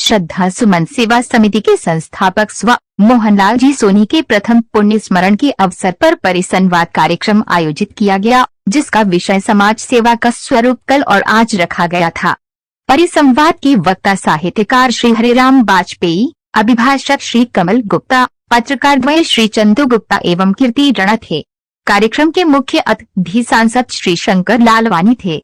श्रद्धा सुमन सेवा समिति के संस्थापक स्व मोहनलाल जी सोनी के प्रथम पुण्य स्मरण के अवसर पर परिसंवाद कार्यक्रम आयोजित किया गया, जिसका विषय समाज सेवा का स्वरूप कल और आज रखा गया था। परिसंवाद के वक्ता साहित्यकार श्री हरिराम वाजपेयी, अभिभाषक श्री कमल गुप्ता, पत्रकार द्वय श्री चंदू गुप्ता एवं कीर्ति रण थे। कार्यक्रम के मुख्य अतिथि सांसद श्री शंकर लालवानी थे।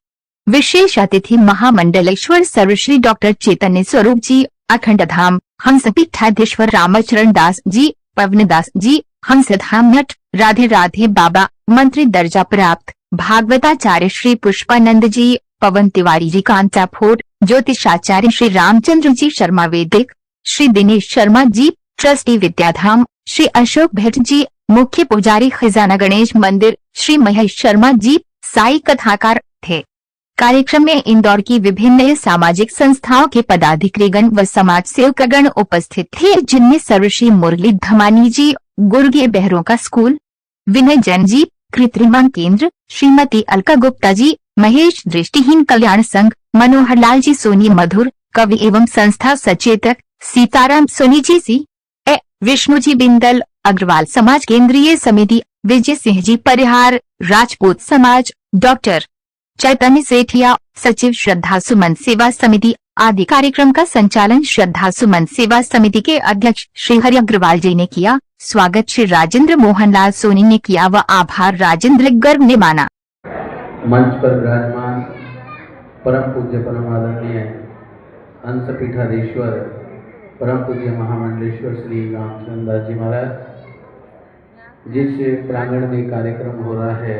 विशेष अतिथि महामंडलेश्वर सर्वश्री डॉक्टर चैतन्य स्वरूप जी, अखंड धाम हंसपीठाधीश्वर रामचरण दास जी, पवन दास जी, हंसधाम नट राधे राधे बाबा, मंत्री दर्जा प्राप्त भागवताचार्य श्री पुष्पानंद जी, पवन तिवारी जी कांताफोर, ज्योतिषाचार्य श्री रामचंद्र जी शर्मा वैदिक, श्री दिनेश शर्मा जी, ट्रस्टी विद्याधाम, श्री अशोक भट्ट जी, मुख्य पुजारी खजाना गणेश मंदिर, श्री महेश शर्मा जी साई कथाकार थे। कार्यक्रम में इंदौर की विभिन्न सामाजिक संस्थाओं के पदाधिकारीगण व समाज सेवकगण उपस्थित थे, जिनमें सर्वश्री मुरली धमानी जी, गुर्गे बहरों का स्कूल, विनय जैन जी, कृत्रिम केंद्र, श्रीमती अलका गुप्ता जी, महेश दृष्टिहीन कल्याण संघ, मनोहर लाल जी सोनी मधुर, कवि एवं संस्था सचेतक सीताराम सोनी जी सी ए, विष्णु जी बिंदल, अग्रवाल समाज केंद्रीय समिति, विजय सिंह जी परिहार, राजपूत समाज, डॉक्टर चैतन्य सेठिया, सचिव श्रद्धा सुमन सेवा समिति आदि। कार्यक्रम का संचालन श्रद्धा सुमन सेवा समिति के अध्यक्ष श्री हरि अग्रवाल जी ने किया। स्वागत श्री राजेंद्र मोहनलाल सोनी ने किया व आभार राजेंद्र गर्ग ने माना। मंच पर विराजमान परम पूज्य परम आदरणीय हंसपीठाधीश्वर परम पूज्य महामंडलेश्वर श्री रामचंद्र दास जी महाराज, जिस प्रांगण में कार्यक्रम हो रहा है,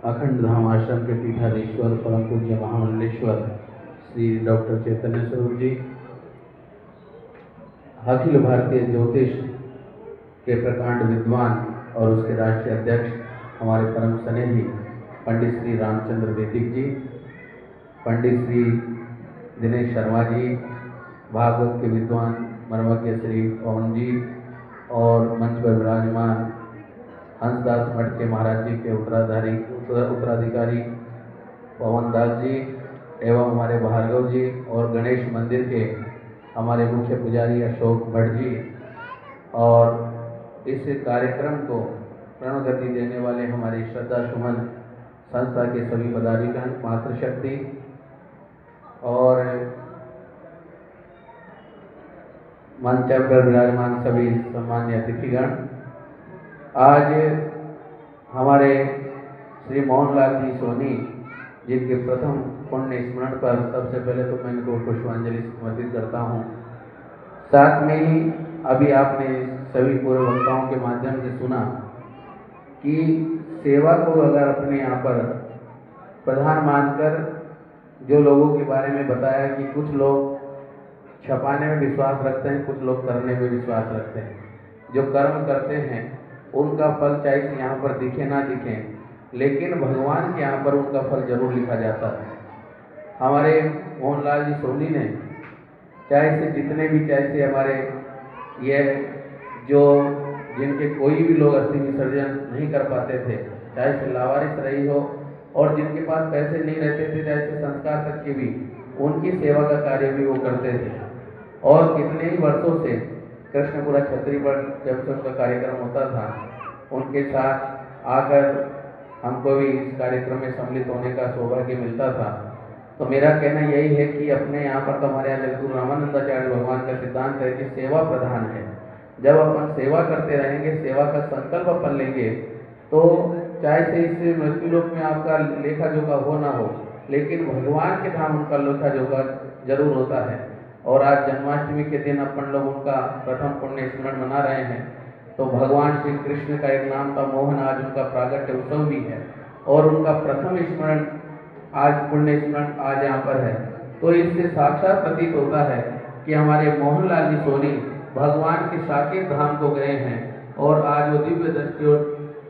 अखंड धाम आश्रम के पीठाधीश्वर परम पूज्य महामंडलेश्वर श्री डॉक्टर चैतन्य स्वरूप जी, अखिल भारतीय ज्योतिष के प्रकांड विद्वान और उसके राष्ट्रीय अध्यक्ष हमारे परम स्नेही पंडित श्री रामचंद्र वैदिक जी, पंडित श्री दिनेश शर्मा जी, भागवत के विद्वान मर्मज्ञ श्री पवन जी और मंच पर विराजमान हंसदास मठ के महाराज जी के उत्तराधिकारी पवन दास जी एवं हमारे भार्गव जी और गणेश मंदिर के हमारे मुख्य पुजारी अशोक भट्ट जी और इस कार्यक्रम को प्रण गति देने वाले हमारी श्रद्धा सुमन संस्था के सभी पदाधिकारी, मातृशक्ति और मंच पर विराजमान सभी सम्मान्य अतिथिगण। आज हमारे श्री मोहनलाल जी सोनी जिनके प्रथम पुण्य स्मरण पर सबसे पहले तो मैं इनको पुष्पांजलि समर्पित करता हूँ। साथ में ही अभी आपने सभी पूर्व वक्ताओं के माध्यम से सुना कि सेवा को अगर अपने यहाँ पर प्रधान मानकर जो लोगों के बारे में बताया कि कुछ लोग छपाने में विश्वास रखते हैं, कुछ लोग करने में विश्वास रखते हैं। जो कर्म करते हैं उनका फल चाहे से यहाँ पर दिखे ना दिखे, लेकिन भगवान के यहाँ पर उनका फल जरूर लिखा जाता है। हमारे मोहनलाल जी सोनी ने चाहे से जितने भी चाहे से हमारे ये जो जिनके कोई भी लोग अस्थि विसर्जन नहीं कर पाते थे, चाहे से लावारिस रही हो और जिनके पास पैसे नहीं रहते थे, चाहे से संस्कार तक के भी, उनकी सेवा का कार्य भी वो करते थे। और कितने ही वर्षों से कृष्णपुरा छतरी पर जब से उनका कार्यक्रम होता था, उनके साथ आकर हमको भी इस कार्यक्रम में सम्मिलित होने का सौभाग्य मिलता था। तो मेरा कहना यही है कि अपने यहाँ पर तो हमारे यहाँ जगतगुरु रामानंदाचार्य भगवान का सिद्धांत है कि सेवा प्रधान है। जब अपन सेवा करते रहेंगे, सेवा का संकल्प अपन लेंगे, तो चाहे से इस मृत्युलोक में आपका लेखा जोखा हो ना हो, लेकिन भगवान के धाम उनका लेखा जोखा जरूर होता है। और आज जन्माष्टमी के दिन अपन लोग उनका प्रथम पुण्य स्मरण मना रहे हैं। तो भगवान श्री कृष्ण का एक नाम था मोहन, आज उनका प्रागट्य उत्सव भी है और उनका प्रथम स्मरण आज पुण्य स्मरण आज यहाँ पर है। तो इससे साक्षात प्रतीत होता है कि हमारे मोहनलाल जी सोनी भगवान के साकेत धाम को गए हैं और आज वो दिव्य दृष्टि और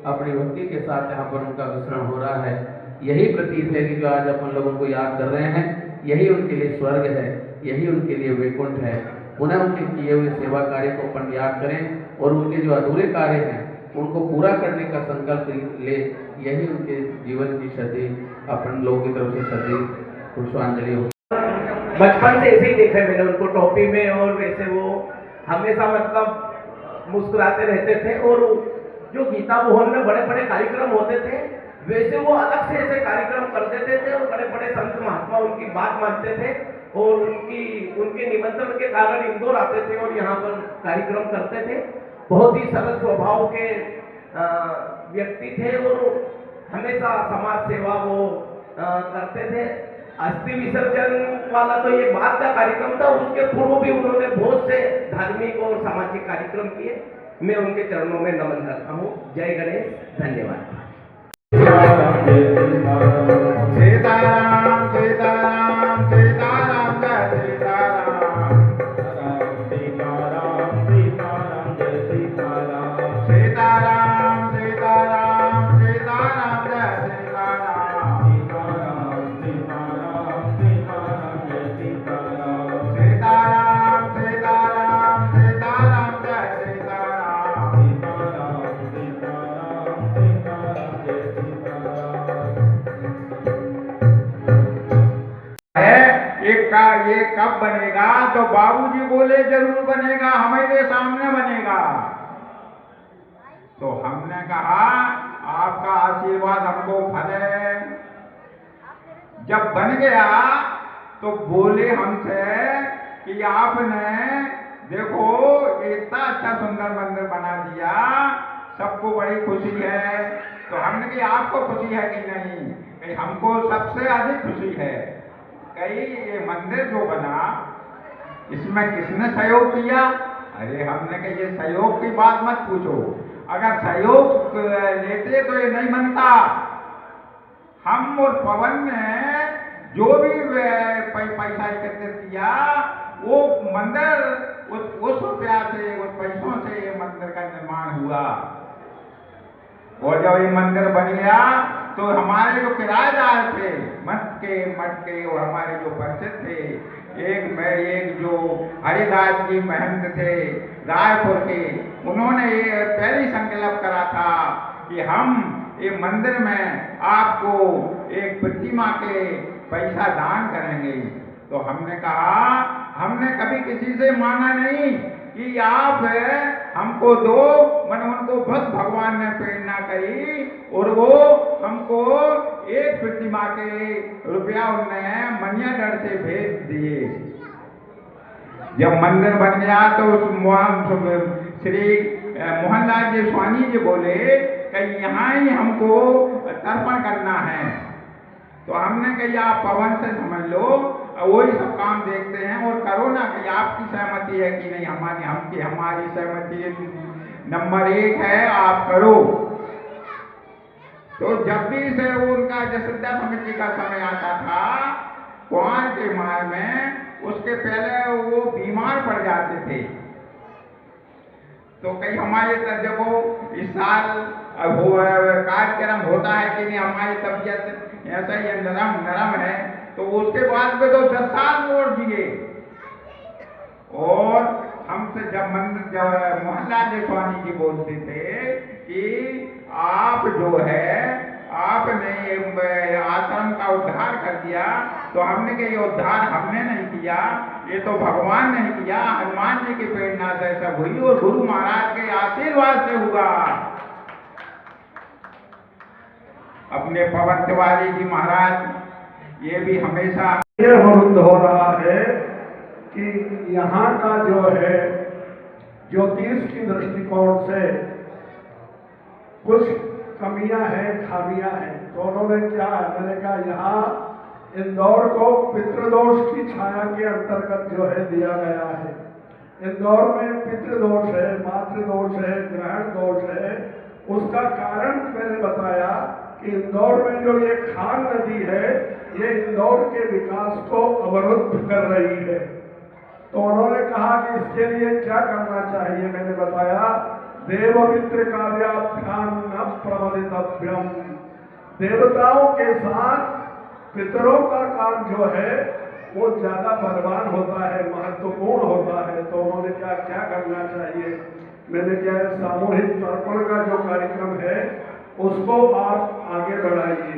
अपनी भक्ति के साथ यहाँ पर उनका विचरण हो रहा है। यही प्रतीत है कि जो आज अपन लोग उनको याद कर रहे हैं, यही उनके लिए स्वर्ग है, यही उनके लिए वैकुंठ है। पुनः उनके किए हुए सेवा कार्य को अपन याद करें और उनके जो अधूरे कार्य हैं उनको पूरा करने का संकल्प ले, यही उनके जीवन की सदी अपन लोगों की तरफ से सदी पुष्पांजलि हो। बचपन से ऐसे ही देखा मैंने उनको टोपी में, और वैसे वो हमेशा मतलब मुस्कुराते रहते थे। और जो गीता भवन में बड़े बड़े कार्यक्रम होते थे, वैसे वो अलग से ऐसे कार्यक्रम कर देते थे, और बड़े बड़े संत महात्मा उनकी बात मानते थे, और उनके निमंत्रण के कारण इंदौर आते थे और यहाँ पर कार्यक्रम करते थे। बहुत ही सरल स्वभाव के व्यक्ति थे, और हमेशा समाज सेवा वो करते थे। अस्थि विसर्जन वाला तो ये बाद का कार्यक्रम था, उसके पूर्व भी उन्होंने बहुत से धार्मिक और सामाजिक कार्यक्रम किए। मैं उनके चरणों में नमन करता हूँ। जय गणेश, धन्यवाद। सीताराम सीताराम सीताराम सीताराम जय सीताराम सीताराम सीताराम जय सीताराम सीताराम सीताराम सीताराम जय सीताराम सीताराम सीताराम सीताराम जय सीताराम सीताराम सीताराम सीताराम जय सीताराम सीताराम सीताराम सीताराम जय सीताराम। ये कब बनेगा? तो बाबूजी बोले जरूर बनेगा, हमारे सामने बनेगा। तो हमने कहा आपका आशीर्वाद हमको फले। जब बन गया तो बोले हमसे कि आपने देखो इतना अच्छा सुंदर मंदिर बना दिया, सबको बड़ी खुशी है। तो हमने कहा आपको खुशी है कि नहीं? कि हमको सबसे अधिक खुशी है। कहीं ये मंदिर जो बना इसमें किसने सहयोग किया? अरे हमने कहा ये सहयोग की बात मत पूछो, अगर सहयोग लेते तो ये नहीं बनता। हम और पवन ने जो भी पैसा एकत्रित किया वो मंदिर उस रुपया से, उस पैसों से ये मंदिर का निर्माण हुआ। और जब ये मंदिर बन गया तो हमारे जो किराएदार थे मठ के और हमारे जो परिचित थे, एक जो हरिदास जी महंत थे रायपुर के, उन्होंने ये पहले संकल्प करा था कि हम ये मंदिर में आपको एक प्रतिमा के पैसा दान करेंगे। तो हमने कहा हमने कभी किसी से मांगा नहीं कि आप हमको दो, मन उनको बस भगवान ने प्रेरणा करी और वो हमको एक प्रतिमा के रुपया उन्होंने मनियागढ़ से भेज दिए। जब मंदिर बन गया तो श्री मोहनलाल जी स्वामी जी बोले कि यहाँ ही हमको तर्पण करना है। तो हमने कहा आप पवन से समझ लो, वही सब काम देखते हैं और करो ना कि आपकी सहमति है कि नहीं। हमारी सहमति नंबर 1 है, आप करो। तो जब भी से उनका जसदा समिति का समय आता था कुआर के माह में, उसके पहले वो बीमार पड़ जाते थे। तो कई हमारे जब वो इस साल कार्यक्रम होता है कि नहीं, हमारी तबीयत ऐसा ही नरम है, तो उसके बाद में तो 10 साल मोड़ दिए। और हमसे जब मोहनलाल जी स्वामी जी बोलते थे कि आप जो है आपने आश्रम का उद्धार कर दिया, तो हमने कहा ये उद्धार हमने नहीं किया, ये तो भगवान ने किया, हनुमान जी की प्रेरणा से सब हुई और गुरु महाराज के आशीर्वाद से हुआ। अपने पवन तिवारी जी महाराज ये भी हमेशा ये विरुद्ध हो रहा है कि यहाँ का जो है ज्योतिष की दृष्टिकोण से कुछ कमियां हैं, खामियां हैं। तो उन्होंने क्या है, मैंने कहा यहाँ इंदौर को पितृदोष की छाया के अंतर्गत जो है दिया गया है। इंदौर में पितृदोष है, मातृदोष है, ग्रहण दोष है। उसका कारण मैंने बताया कि इंदौर में जो ये खान नदी है ये इंदौर के विकास को अवरुद्ध कर रही है। तो उन्होंने कहा कि इसके लिए क्या करना चाहिए। मैंने बताया देवमित्र काव्याभ्याम न प्रबलितव्यम, देवताओं के साथ पितरों का काम जो है वो ज्यादा बलवान होता है, महत्वपूर्ण होता है। तो उन्होंने क्या क्या करना चाहिए। मैंने क्या सामूहिक तर्पण का जो कार्यक्रम है उसको आप आगे बढ़ाइए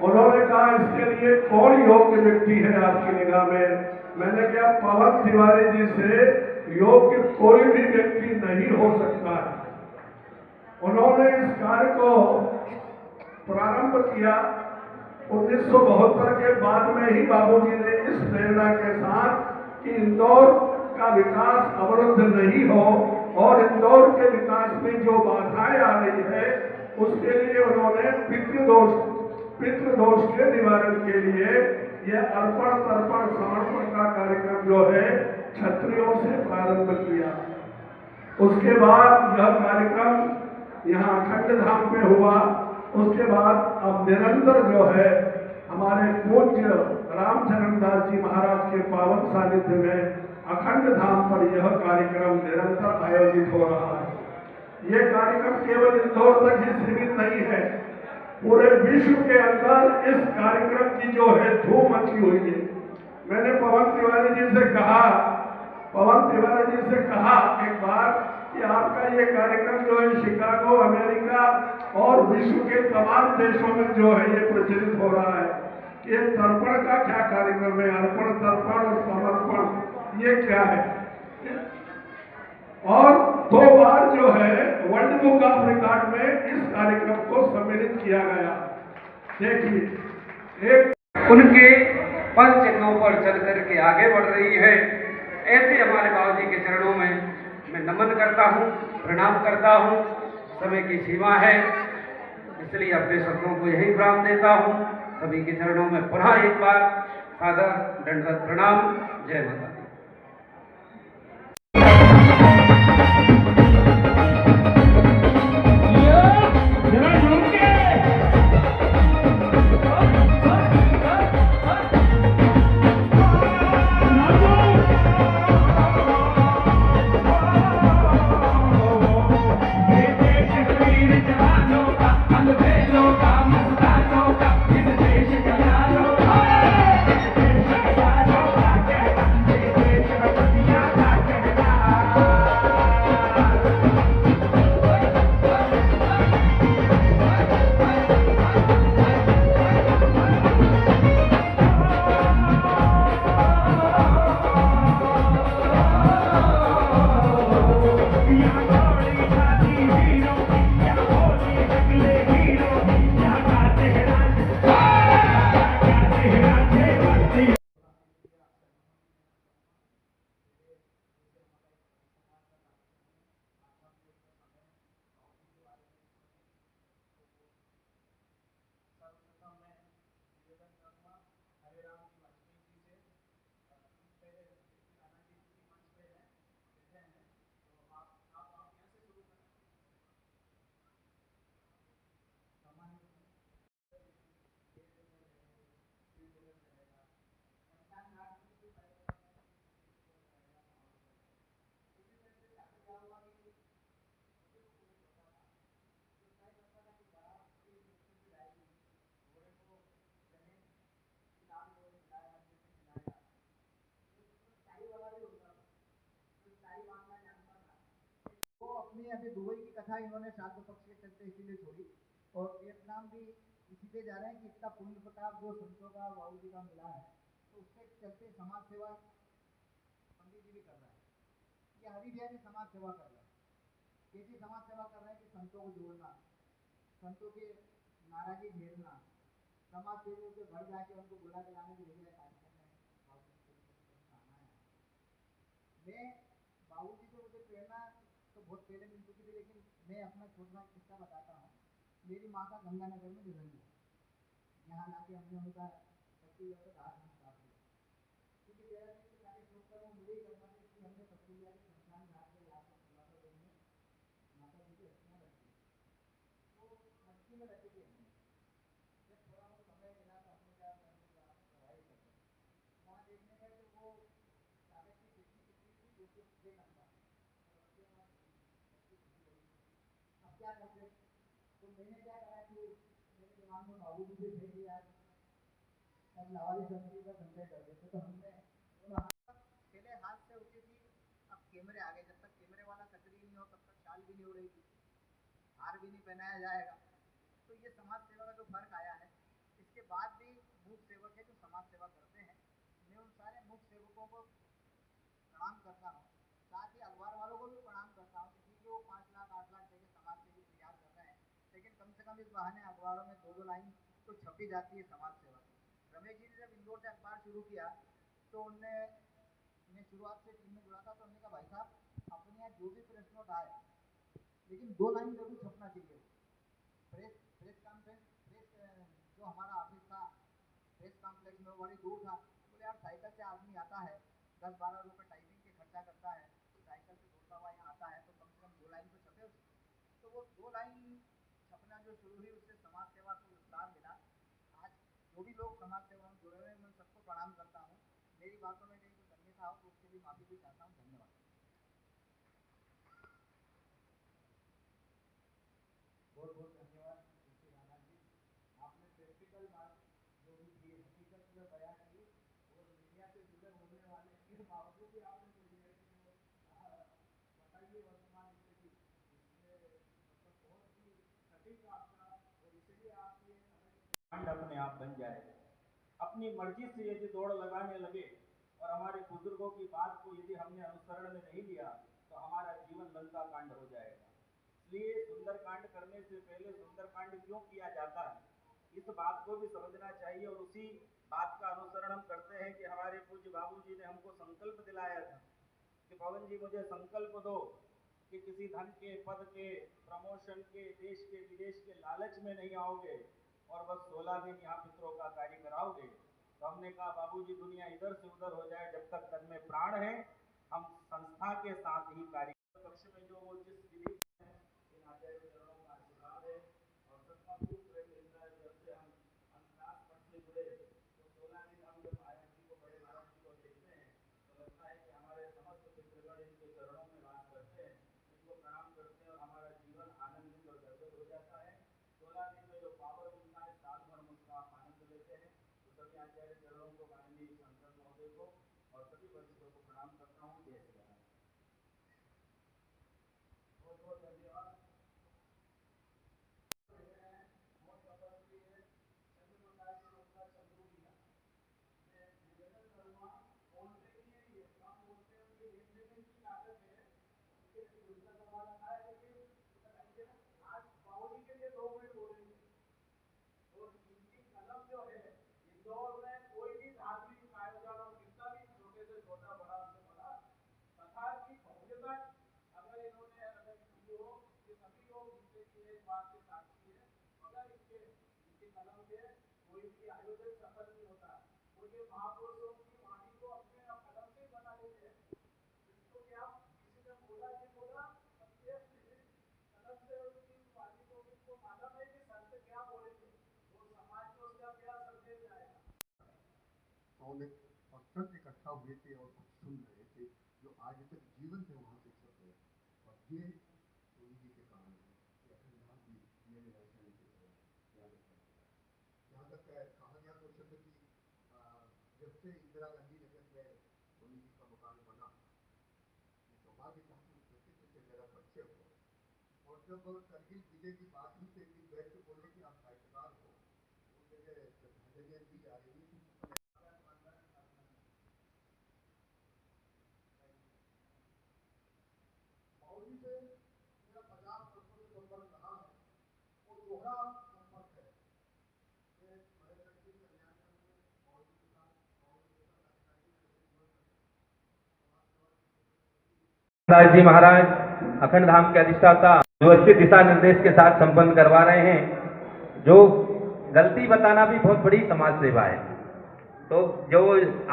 उन्होंने कहा इसके लिए कौन योग्य व्यक्ति है आपकी निगाह में? मैंने कहा पवन तिवारी जी से योग्य कोई भी व्यक्ति नहीं हो सकता है। उन्होंने इस कार्य को प्रारंभ किया 1972 के बाद में ही। बाबूजी ने इस प्रेरणा के साथ कि इंदौर का विकास अवरुद्ध नहीं हो और इंदौर के विकास में जो बाधाएं आ रही है उसके लिए उन्होंने पितृदोष के निवारण के लिए यह अर्पण तर्पण समर्पण का कार्यक्रम जो है क्षत्रियों से प्रारंभ किया। उसके बाद यह कार्यक्रम यहाँ अखंड धाम पे हुआ। उसके बाद अब निरंतर जो है हमारे पूज्य रामचरण दास जी महाराज के पावन सानिध्य में अखंड धाम पर यह कार्यक्रम निरंतर आयोजित हो रहा है। ये कार्यक्रम केवल इंदौर तक ही सीमित नहीं है, पूरे विश्व के अंदर इस कार्यक्रम की जो है धूम मची हुई है। मैंने पवन तिवारी जी से कहा एक बार कि आपका ये कार्यक्रम जो है शिकागो, अमेरिका और विश्व के तमाम देशों में जो है ये प्रचलित हो रहा है। ये तर्पण का क्या कार्यक्रम है? अर्पण, तर्पण और समर्पण ये क्या है? और 2 बार जो है वर्ल्ड बुक ऑफ रिकॉर्ड में इस कार्यक्रम को सम्मिलित किया गया। देखिए एक उनके पद चिन्हों पर चल करके आगे बढ़ रही है। ऐसे हमारे बाबूजी के चरणों में मैं नमन करता हूँ, प्रणाम करता हूँ। समय की सीमा है, इसलिए अपने शब्दों को यही विराम देता हूँ। सभी के चरणों में पुनः एक बार सादर दंडवत प्रणाम। जय माता दी। अपनी अभी दुबई की कथा इन्होंने श्राद्ध पक्ष के चलते इसीलिए छोड़ी और वियतनाम भी इसी पे जा रहे हैं कि इतना पुण्य प्रताप जो संतों का बाबू जी का मिला है तो उसके चलते समाज सेवा पंडित जी भी कर रहा है। ये हरि भैया भी समाज सेवा कर रहा है। कैसी समाज सेवा कर रहे हैं कि संतों को जोड़ना, संतों के नाराजगी झेलना, समाज सेवियों के घर जाके उनको बुला के लाने की जगह कार्यक्रम में बाबू जी आना है। मैं बाबू जी से मुझे प्रेरणा तो बहुत पहले मिल चुकी थी, लेकिन मैं अपना छोटा किस्सा बताता हूँ। मेरी माँ का गंगानगर में निधन हुआ। यहाँ लाके हमने उनका 25 वर्ष हाथ में साफ किया क्योंकि 13 दिन की सारी प्रोग्राम वो मुझे ही करना था, इसलिए हमने सबको लिया कि शमशान घाट में यहाँ पर खुलासा देंगे माता जी की अस्थियाँ रखी। तो मटकी में रखी थी हमने। जब थोड़ा बहुत समय मिला तो हमने कहा पढ़ाई करते वहाँ देखने गए तो वो कागज की चिट्ठी थी 206 नंबर। अब क्या करते? तो मैंने क्या करा कि मेरे दिमाग में बाबू जी थे कि यार अब नवाली संस्कृति का संचय कर देते। तो हमने पहले हाथ से होती थी, अब कैमरे आ गए। जब तक कैमरे वाला सक्रिय नहीं हो तब तक शाल भी नहीं उड़ेगी, हार भी नहीं पहनाया जाएगा। तो ये समाज सेवा का जो फर्क आया है, इसके बाद भी मूक सेवक है जो समाज सेवा करते हैं। मैं उन सारे मूक सेवकों को प्रणाम करता हूँ, साथ ही अखबार वालों को भी प्रणाम करता हूँ क्योंकि वो 5 लाख 8 लाख देके समाज सेवी तैयार कर रहे हैं, लेकिन कम से कम इस बहाने अखबारों में 2-2 लाइन तो छपी जाती है समाज सेवा की। रमेश जी ने जब इंदौर से अखबार शुरू किया तो उनने मैं शुरुआत से टीम में जुड़ा था, तो उन्होंने कहा भाई साहब अपने यहाँ जो भी प्रेस नोट आए लेकिन 2 लाइन जरूर छपना चाहिए। प्रेस कॉन्फ्रेंस जो हमारा ऑफिस था प्रेस कॉम्प्लेक्स में वो बड़ी दूर था। बोले यार साइकिल से आदमी आता है, 10-12 रुपये टाइपिंग के खर्चा करता है, साइकिल से दौड़ता हुआ यहाँ आता है, तो कम से कम 2 लाइन तो छपे उसकी। तो वो 2 लाइन छपना जो शुरू हुई उससे समाज सेवा को विस्तार मिला। आज जो भी लोग समाज सेवा में जुड़े हुए हैं मैं सबको प्रणाम करता हूँ। मेरी बातों में कहीं कोई अन्यथा हो तो उसके लिए माफी भी चाहता हूँ। धन्यवाद। बहुत बहुत धन्यवाद राणा जी, आपने प्रैक्टिकल बात जो भी थी हकीकत में बयान की और मीडिया से जुड़े होने वाले के बावजूद भी आपने जो रियलिटी को बताइए वर्तमान स्थिति, इसमें मतलब बहुत ही सटीक आपका, और इसलिए आप ये अपने आप बन जाए। अपनी मर्जी से यदि दौड़ लगाने लगे और हमारे बुजुर्गों की बात को यदि हमने अनुसरण में नहीं लिया तो हमारा जीवन लंका कांड हो जाएगा। इसलिए सुंदरकांड करने से पहले सुंदरकांड क्यों किया जाता है, इस बात को भी समझना चाहिए। और उसी बात का अनुसरण हम करते हैं कि हमारे पूज्य बाबूजी ने हमको संकल्प दिलाया था कि पवन जी मुझे संकल्प दो कि किसी धन के, पद के, प्रमोशन के, देश के विदेश के लालच में नहीं आओगे और बस 16 दिन यहाँ पितरों का कार्य कराओगे। तो हमने कहा बाबूजी दुनिया इधर से उधर हो जाए, जब तक तन में प्राण है हम संस्था के साथ ही कार्य कक्ष में जो वो जिस विधि आचार्य चरणों का आशीर्वाद है और सबका खूब प्रेम मिलता है। जब से हम अंतरास पद से जुड़े तो 16 दिन हम जब आयत जी को, बड़े महाराज जी को देखते हैं तो लगता है कि हमारे समस्त पितृगण इनके चरणों में वास करते हैं, इनको प्रणाम करते हैं और हमारा जीवन आनंदित और गदगद हो जाता है। 16 दिन में जो पावर मिलता है साल भर हम उसका आनंद लेते हैं। तो सभी आचार्य चरणों को, माननीय संसद महोदय को और सभी वरिष्ठों को प्रणाम करता हूँ। जय श्री राम। बहुत बहुत धन्यवाद। और सब इकट्ठा हुए थे और कुछ सुन रहे थे जो आज तक जीवन में वहाँ पे चल रहे, और ये सोनी जी के कारण है कि अखंड भी मेरे राजधानी की तरह याद रखा गया। यहाँ तक कहा गया तो शब्द की जब से इंदिरा गांधी नगर में सोनी जी का मकान बना, ये सौभाग्य था कि उस व्यक्तित्व से मेरा परिचय हुआ। और जब करगिल विजय की बात हुई तो एक दिन बैठ के बोले कि आप साहित्यकार हो, उस जगह श्रद्धांजलि दी जा रही थी। से मेरा 50 वर्षों से संपर्क रहा है, वो दोहरा संपर्क है। जी महाराज अखंड धाम के अधिष्ठाता व्यवस्थित दिशा निर्देश के साथ संपन्न करवा रहे हैं। जो गलती बताना भी बहुत बड़ी समाज सेवा है। तो जो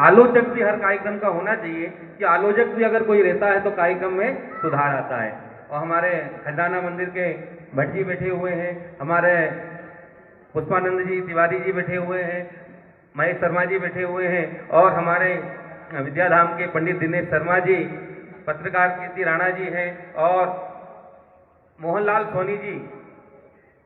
आलोचक भी हर कार्यक्रम का होना चाहिए कि आलोचक भी अगर कोई रहता है तो कार्यक्रम में सुधार आता है। और हमारे खजाना मंदिर के भट्ट जी बैठे हुए हैं, हमारे पुष्पानंद जी तिवारी जी बैठे हुए हैं, महेश शर्मा जी बैठे हुए हैं, और हमारे विद्याधाम के पंडित दिनेश शर्मा जी, पत्रकार कीर्ति राणा जी हैं, और मोहनलाल सोनी जी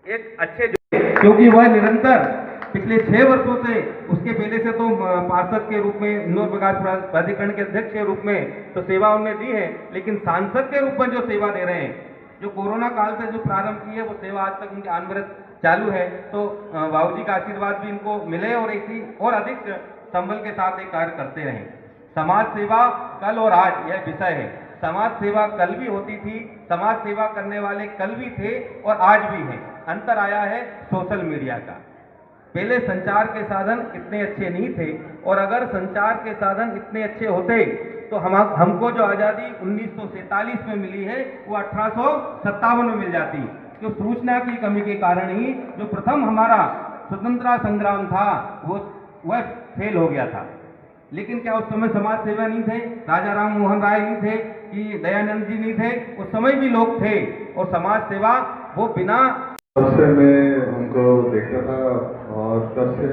एक अच्छे, क्योंकि वह निरंतर पिछले 6 वर्षों से, उसके पहले से तो पार्षद के रूप में, इंदौर विकास प्राधिकरण के अध्यक्ष के रूप में तो सेवा उन्हें दी है, लेकिन सांसद के रूप में जो सेवा दे रहे हैं, जो कोरोना काल से जो प्रारंभ की है वो सेवा आज तक उनकी अनवरत चालू है, तो बाबूजी का आशीर्वाद भी इनको मिले और इसी और अधिक संबल के साथ ये कार्य करते रहें। समाज सेवा कल और आज यह विषय है। समाज सेवा कल भी होती थी, समाज सेवा करने वाले कल भी थे और आज भी हैं। अंतर आया है सोशल मीडिया का। पहले संचार के साधन इतने अच्छे नहीं थे, और अगर संचार के साधन इतने अच्छे होते तो हमको जो आज़ादी 1947 में मिली है वो 1857 में मिल जाती। तो सूचना की कमी के कारण ही जो प्रथम हमारा स्वतंत्रता संग्राम था वह फेल हो गया था। लेकिन क्या उस समय समाज सेवा नहीं थे? राजा राम मोहन राय नहीं थे कि दयानंद जी नहीं थे? उस समय भी लोग थे, और समाज सेवा वो बिना तब से मैं उनको देखता था, और तब से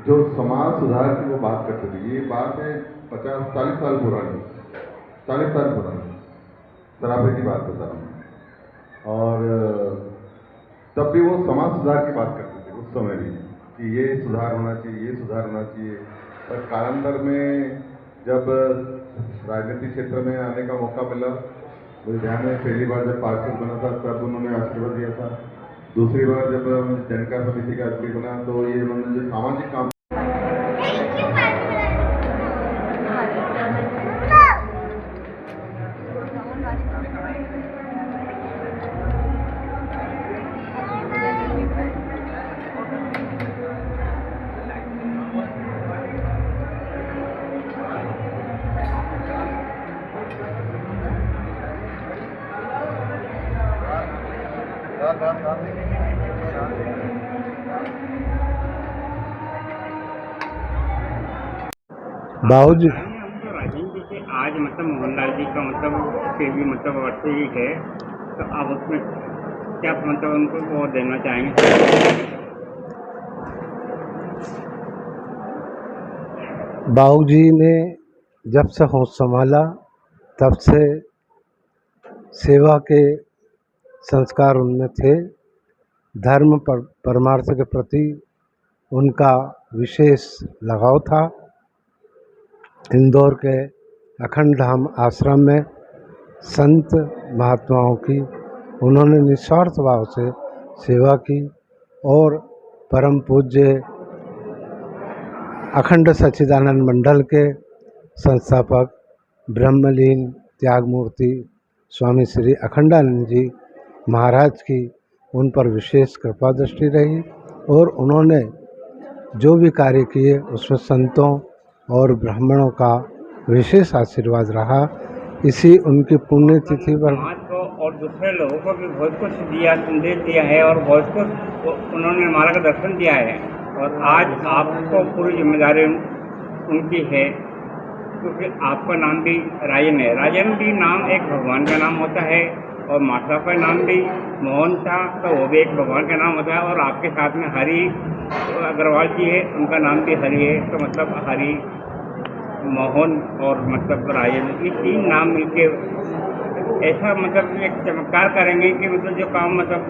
जो समाज सुधार की वो बात करते थे, ये बात है 50-40 साल पुरानी, 40 साल पुरानी सराफे की बात बता रहा हूँ। और तब भी वो समाज सुधार की बात करते थे उस समय भी, कि ये सुधार होना चाहिए, ये सुधार होना चाहिए। पर कालांतर में जब राजनीतिक क्षेत्र में आने का मौका मिला, मुझे ध्यान है पहली बार जब पार्षद बना था तब उन्होंने आशीर्वाद दिया था। दूसरी बार जब जनता समिति का अध्यक्ष बना तो ये उन्होंने जो सामाजिक काम बाबूजी राजेंद्र जी से आज मतलब मोहनलाल जी का मतलब के भी मतलब वर्ष ही है, तो आप उसमें क्या मतलब उनको वो देना चाहेंगे? बाबूजी ने जब से होश संभाला तब से सेवा के संस्कार उनमें थे। धर्म पर परमार्थ के प्रति उनका विशेष लगाव था। इंदौर के अखंड धाम आश्रम में संत महात्माओं की उन्होंने निस्वार्थ भाव से सेवा की, और परम पूज्य अखंड सच्चिदानंद मंडल के संस्थापक ब्रह्मलीन त्यागमूर्ति स्वामी श्री अखंडानंद जी महाराज की उन पर विशेष कृपा दृष्टि रही, और उन्होंने जो भी कार्य किए उसमें संतों और ब्राह्मणों का विशेष आशीर्वाद रहा। इसी उनकी पुण्यतिथि पर समाज को और दूसरे लोगों को भी बहुत कुछ दिया, संदेश दिया है, और बहुत कुछ उन्होंने मार्गदर्शन दिया है। और आज आपको पूरी जिम्मेदारी उनकी है, क्योंकि आपका नाम भी राजन है। राजन भी नाम एक भगवान का नाम होता है, और माता का नाम भी मोहन था, तो वो भी एक भगवान का नाम होता है। और आपके साथ में हरि अग्रवाल जी है, उनका नाम भी हरि है, तो मतलब हरि, मोहन और मतलब राजन, ये तीन नाम मिलके ऐसा मतलब एक चमत्कार करेंगे कि मतलब जो काम मतलब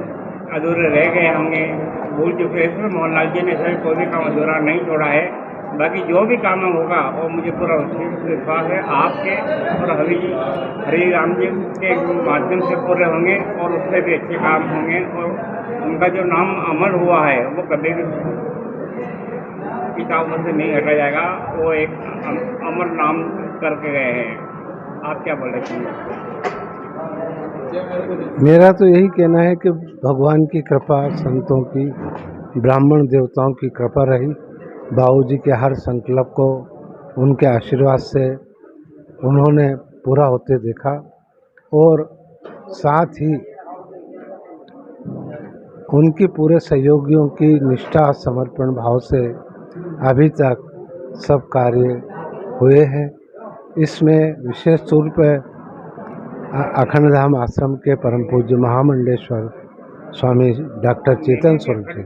अधूरे रह गए होंगे, भूल चुके हैं, इसमें मोहनलाल जी ने ऐसा कोई भी काम अधूरा नहीं छोड़ा है। बाकी जो भी काम होगा वो मुझे पूरा विश्वास है आपके और हरि राम जी के माध्यम से पूरे होंगे, और उससे भी अच्छे काम होंगे, और उनका जो नाम अमर हुआ है वो कभी भी किताबों से नहीं हटा जाएगा। वो एक अमर नाम करके गए हैं। आप क्या बोल रहे हैं? मेरा तो यही कहना है कि भगवान की कृपा, संतों की, ब्राह्मण देवताओं की कृपा रही। बाबूजी के हर संकल्प को उनके आशीर्वाद से उन्होंने पूरा होते देखा, और साथ ही उनकी पूरे सहयोगियों की निष्ठा समर्पण भाव से अभी तक सब कार्य हुए हैं। इसमें विशेष तौर पर अखंड धाम आश्रम के परम पूज्य महामंडलेश्वर स्वामी डॉक्टर चेतन स्वरूप जी,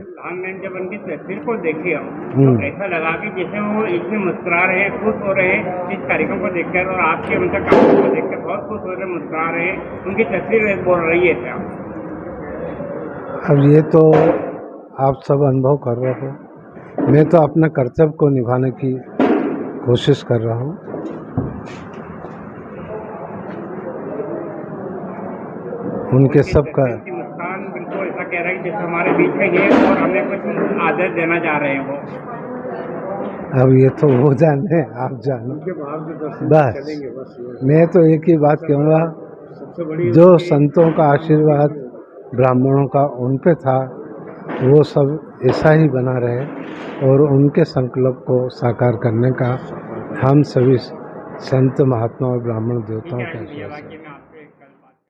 जब उनकी तस्वीर को देखी तो ऐसा लगा कि जैसे वो इसमें मुस्कुरा रहे हैं, खुश हो रहे हैं इस कार्यक्रम को देखकर, और आपके उनका काम को देखकर बहुत खुश हो रहे हैं, मुस्कुरा रहे हैं। उनकी तस्वीर बोल रही है क्या? अब ये तो आप सब अनुभव कर रहे हो, मैं तो अपना कर्तव्य को निभाने की कोशिश कर रहा हूँ। उनके सबका मुस्कान बिल्कुल ऐसा कह रहे हैं जिस हमारे बीच में ये और हमें कुछ आदेश देना चाह रहे हैं वो। अब ये तो वो जाने, आप जानो। बस मैं तो एक ही बात कहूँगा, जो संतों का आशीर्वाद ब्राह्मणों का उन पे था वो सब ऐसा ही बना रहे और उनके संकल्प को साकार करने का हम सभी संत महात्मा और ब्राह्मण देवताओं का आशीर्वाद है।